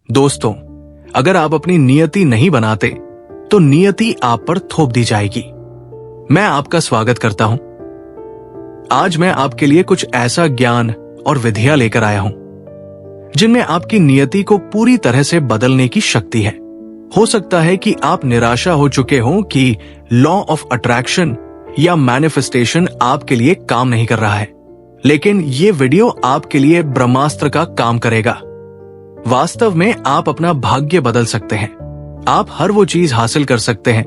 दोस्तों, अगर आप अपनी नियति नहीं बनाते तो नियति आप पर थोप दी जाएगी। मैं आपका स्वागत करता हूं। आज मैं आपके लिए कुछ ऐसा ज्ञान और विधियां लेकर आया हूं जिनमें आपकी नियति को पूरी तरह से बदलने की शक्ति है। हो सकता है कि आप निराशा हो चुके हों कि लॉ ऑफ अट्रैक्शन या मैनिफेस्टेशन आपके लिए काम नहीं कर रहा है, लेकिन ये वीडियो आपके लिए ब्रह्मास्त्र का काम करेगा। वास्तव में आप अपना भाग्य बदल सकते हैं। आप हर वो चीज हासिल कर सकते हैं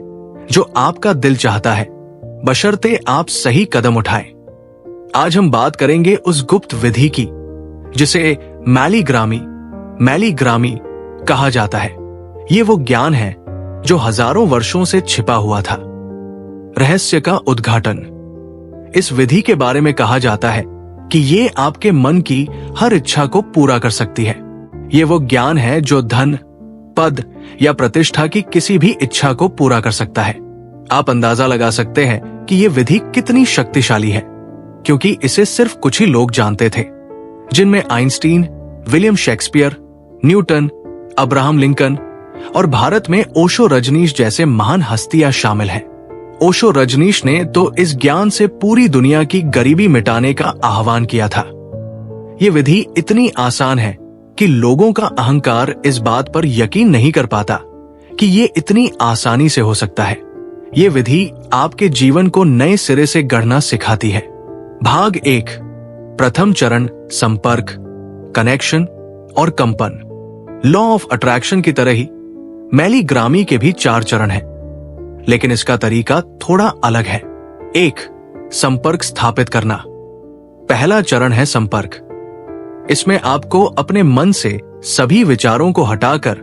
जो आपका दिल चाहता है, बशर्ते आप सही कदम उठाएं। आज हम बात करेंगे उस गुप्त विधि की जिसे मैलीग्रामी कहा जाता है। ये वो ज्ञान है जो हजारों वर्षों से छिपा हुआ था। रहस्य का उद्घाटन। इस विधि के बारे में कहा जाता है कि ये आपके मन की हर इच्छा को पूरा कर सकती है। ये वो ज्ञान है जो धन, पद या प्रतिष्ठा की किसी भी इच्छा को पूरा कर सकता है। आप अंदाजा लगा सकते हैं कि ये विधि कितनी शक्तिशाली है, क्योंकि इसे सिर्फ कुछ ही लोग जानते थे, जिनमें Einstein, William Shakespeare, Newton, Abraham Lincoln और भारत में ओशो रजनीश जैसे महान हस्तियां शामिल हैं। ओशो रजनीश ने तो इस ज्ञान से पूरी दुनिया की गरीबी मिटाने का आह्वान किया था। ये विधि इतनी आसान है कि लोगों का अहंकार इस बात पर यकीन नहीं कर पाता कि ये इतनी आसानी से हो सकता है। ये विधि आपके जीवन को नए सिरे से गढ़ना सिखाती है। भाग 1। प्रथम चरण संपर्क, कनेक्शन और कंपन। लॉ ऑफ अट्रैक्शन की तरह ही मैलीग्रामी के भी 4 चरण हैं, लेकिन इसका तरीका थोड़ा अलग है। 1. संपर्क स्थापित करना। पहला चरण है संपर्क। इसमें आपको अपने मन से सभी विचारों को हटाकर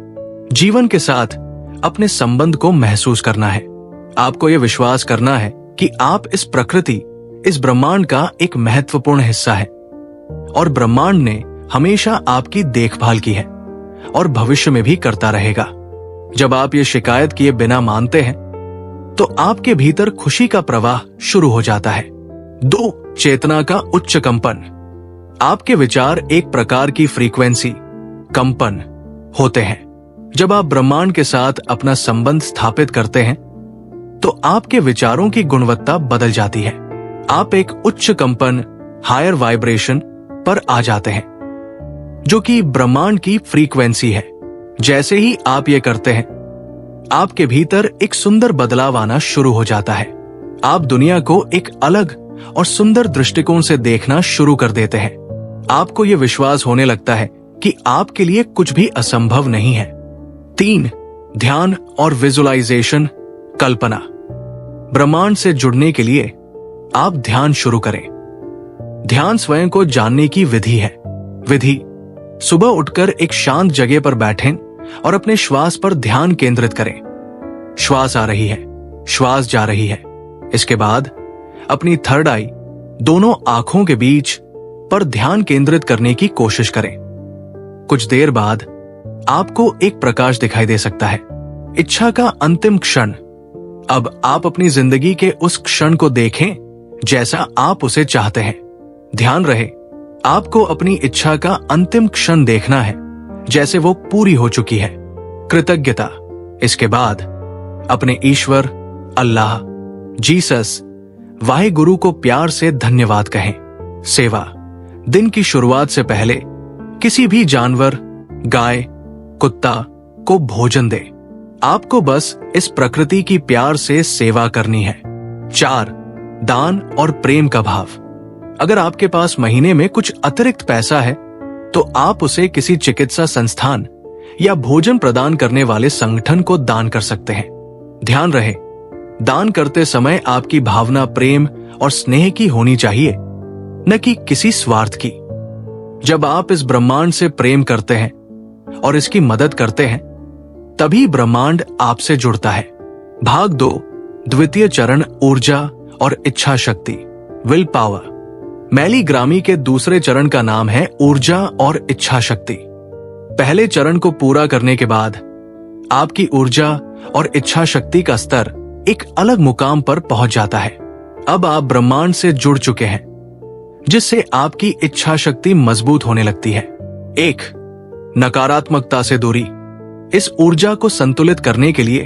जीवन के साथ अपने संबंध को महसूस करना है। आपको यह विश्वास करना है कि आप इस प्रकृति, इस ब्रह्मांड का एक महत्वपूर्ण हिस्सा है और ब्रह्मांड ने हमेशा आपकी देखभाल की है और भविष्य में भी करता रहेगा। जब आप ये शिकायत किए बिना मानते हैं तो आपके भीतर खुशी का प्रवाह शुरू हो जाता है। 2. चेतना का उच्च कंपन। आपके विचार एक प्रकार की फ्रीक्वेंसी, कंपन होते हैं। जब आप ब्रह्मांड के साथ अपना संबंध स्थापित करते हैं तो आपके विचारों की गुणवत्ता बदल जाती है। आप एक उच्च कंपन, हायर वाइब्रेशन पर आ जाते हैं, जो कि ब्रह्मांड की फ्रीक्वेंसी है। जैसे ही आप ये करते हैं, आपके भीतर एक सुंदर बदलाव आना शुरू हो जाता है। आप दुनिया को एक अलग और सुंदर दृष्टिकोण से देखना शुरू कर देते हैं। आपको यह विश्वास होने लगता है कि आपके लिए कुछ भी असंभव नहीं है। 3. ध्यान और विजुअलाइजेशन, कल्पना। ब्रह्मांड से जुड़ने के लिए आप ध्यान शुरू करें। ध्यान स्वयं को जानने की विधि है। विधि: सुबह उठकर एक शांत जगह पर बैठें और अपने श्वास पर ध्यान केंद्रित करें। श्वास आ रही है, श्वास जा रही है। इसके बाद अपनी थर्ड आई, दोनों आंखों के बीच पर ध्यान केंद्रित करने की कोशिश करें। कुछ देर बाद आपको एक प्रकाश दिखाई दे सकता है। इच्छा का अंतिम क्षण। अब आप अपनी जिंदगी के उस क्षण को देखें जैसा आप उसे चाहते हैं। ध्यान रहे, आपको अपनी इच्छा का अंतिम क्षण देखना है जैसे वो पूरी हो चुकी है। कृतज्ञता। इसके बाद अपने ईश्वर, अल्लाह, जीसस, वाहिगुरु को प्यार से धन्यवाद कहें। सेवा। दिन की शुरुआत से पहले किसी भी जानवर, गाय, कुत्ता को भोजन दे। आपको बस इस प्रकृति की प्यार से सेवा करनी है। 4. दान और प्रेम का भाव। अगर आपके पास महीने में कुछ अतिरिक्त पैसा है तो आप उसे किसी चिकित्सा संस्थान या भोजन प्रदान करने वाले संगठन को दान कर सकते हैं। ध्यान रहे, दान करते समय आपकी भावना प्रेम और स्नेह की होनी चाहिए, न कि किसी स्वार्थ की। जब आप इस ब्रह्मांड से प्रेम करते हैं और इसकी मदद करते हैं, तभी ब्रह्मांड आपसे जुड़ता है। भाग 2। द्वितीय चरण ऊर्जा और इच्छा शक्ति, विल पावर। मैलीग्रामी के दूसरे चरण का नाम है ऊर्जा और इच्छा शक्ति। पहले चरण को पूरा करने के बाद आपकी ऊर्जा और इच्छा शक्ति का स्तर एक अलग मुकाम पर पहुंच जाता है। अब आप ब्रह्मांड से जुड़ चुके हैं, जिससे आपकी इच्छा शक्ति मजबूत होने लगती है। 1. नकारात्मकता से दूरी। इस ऊर्जा को संतुलित करने के लिए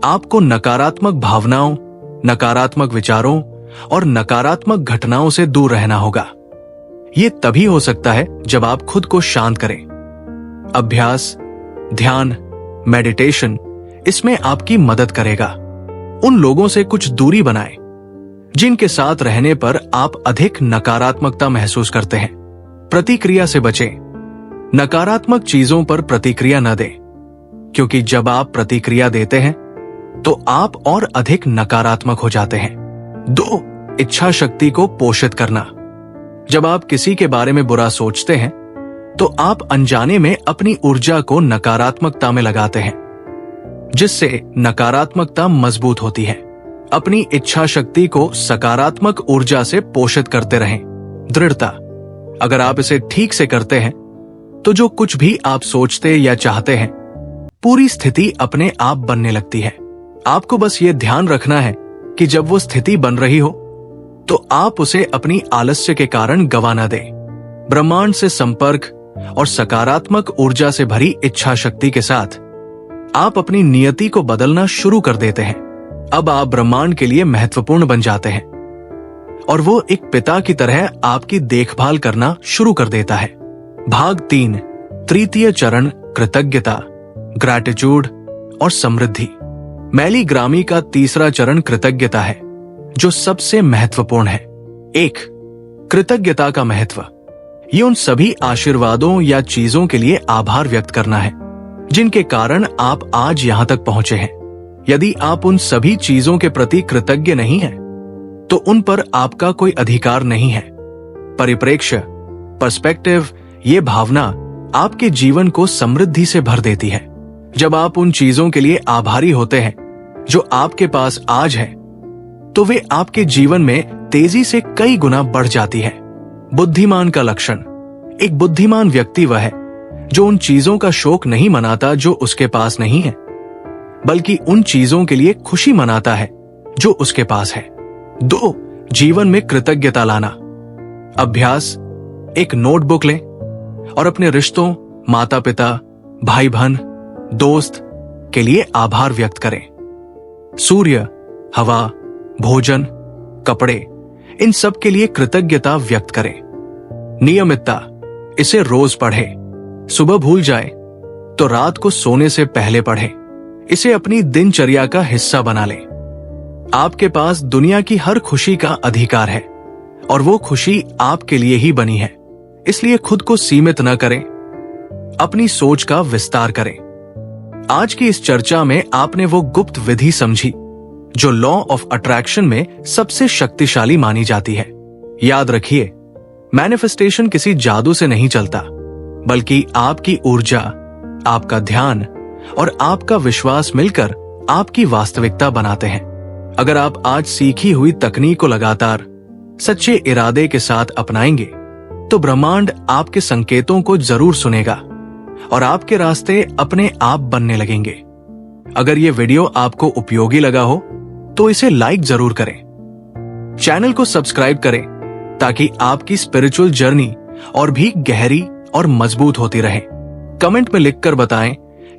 आपको नकारात्मक भावनाओं, नकारात्मक विचारों और नकारात्मक घटनाओं से दूर रहना होगा। यह तभी हो सकता है जब आप खुद को शांत करें। अभ्यास, ध्यान, मेडिटेशन इसमें आपकी मदद करेगा। उन लोगों से कुछ दूरी बनाएं जिनके साथ रहने पर आप अधिक नकारात्मकता महसूस करते हैं। प्रतिक्रिया से बचें। नकारात्मक चीजों पर प्रतिक्रिया न दें, क्योंकि जब आप प्रतिक्रिया देते हैं तो आप और अधिक नकारात्मक हो जाते हैं। 2. इच्छा शक्ति को पोषित करना। जब आप किसी के बारे में बुरा सोचते हैं तो आप अनजाने में अपनी ऊर्जा को नकारात्मकता में लगाते हैं, जिससे नकारात्मकता मजबूत होती है। अपनी इच्छा शक्ति को सकारात्मक ऊर्जा से पोषित करते रहें। दृढ़ता। अगर आप इसे ठीक से करते हैं तो जो कुछ भी आप सोचते या चाहते हैं, पूरी स्थिति अपने आप बनने लगती है। आपको बस ये ध्यान रखना है कि जब वो स्थिति बन रही हो तो आप उसे अपनी आलस्य के कारण गवा न दें। ब्रह्मांड से संपर्क और सकारात्मक ऊर्जा से भरी इच्छा शक्ति के साथ आप अपनी नियति को बदलना शुरू कर देते हैं। अब आप ब्रह्मांड के लिए महत्वपूर्ण बन जाते हैं और वो एक पिता की तरह आपकी देखभाल करना शुरू कर देता है। भाग 3, तृतीय चरण, कृतज्ञता, ग्रैटिट्यूड और समृद्धि। मैली ग्रामी का तीसरा चरण कृतज्ञता है, जो सबसे महत्वपूर्ण है। 1. कृतज्ञता का महत्व। ये उन सभी आशीर्वादों या चीजों के लिए आभार व्यक्त करना है जिनके कारण आप आज यहां तक पहुंचे हैं। यदि आप उन सभी चीजों के प्रति कृतज्ञ नहीं हैं, तो उन पर आपका कोई अधिकार नहीं है। परिप्रेक्ष्य, पर्सपेक्टिव, ये भावना आपके जीवन को समृद्धि से भर देती है। जब आप उन चीजों के लिए आभारी होते हैं जो आपके पास आज है, तो वे आपके जीवन में तेजी से कई गुना बढ़ जाती है। बुद्धिमान का लक्षण। एक बुद्धिमान व्यक्ति वह है जो उन चीजों का शोक नहीं मनाता जो उसके पास नहीं है, बल्कि उन चीजों के लिए खुशी मनाता है जो उसके पास है। 2. जीवन में कृतज्ञता लाना। अभ्यास। एक नोटबुक लें और अपने रिश्तों, माता पिता, भाई बहन, दोस्त के लिए आभार व्यक्त करें। सूर्य, हवा, भोजन, कपड़े, इन सब के लिए कृतज्ञता व्यक्त करें। नियमितता। इसे रोज पढ़ें। सुबह भूल जाए तो रात को सोने से पहले पढ़ें। इसे अपनी दिनचर्या का हिस्सा बना लें। आपके पास दुनिया की हर खुशी का अधिकार है और वो खुशी आपके लिए ही बनी है। इसलिए खुद को सीमित न करें, अपनी सोच का विस्तार करें। आज की इस चर्चा में आपने वो गुप्त विधि समझी जो लॉ ऑफ अट्रैक्शन में सबसे शक्तिशाली मानी जाती है। याद रखिए, मैनिफेस्टेशन किसी जादू से नहीं चलता, बल्कि आपकी ऊर्जा, आपका ध्यान और आपका विश्वास मिलकर आपकी वास्तविकता बनाते हैं। अगर आप आज सीखी हुई तकनीक को लगातार सच्चे इरादे के साथ अपनाएंगे, तो ब्रह्मांड आपके संकेतों को जरूर सुनेगा और आपके रास्ते अपने आप बनने लगेंगे। अगर ये वीडियो आपको उपयोगी लगा हो तो इसे लाइक जरूर करें। चैनल को सब्सक्राइब करें ताकि आपकी स्पिरिचुअल जर्नी और भी गहरी और मजबूत होती रहे। कमेंट में लिखकर बताएं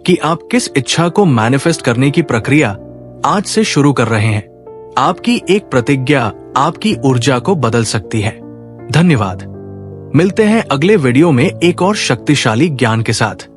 कि आप किस इच्छा को मैनिफेस्ट करने की प्रक्रिया आज से शुरू कर रहे हैं। आपकी एक प्रतिज्ञा आपकी ऊर्जा को बदल सकती है। धन्यवाद। मिलते हैं अगले वीडियो में एक और शक्तिशाली ज्ञान के साथ।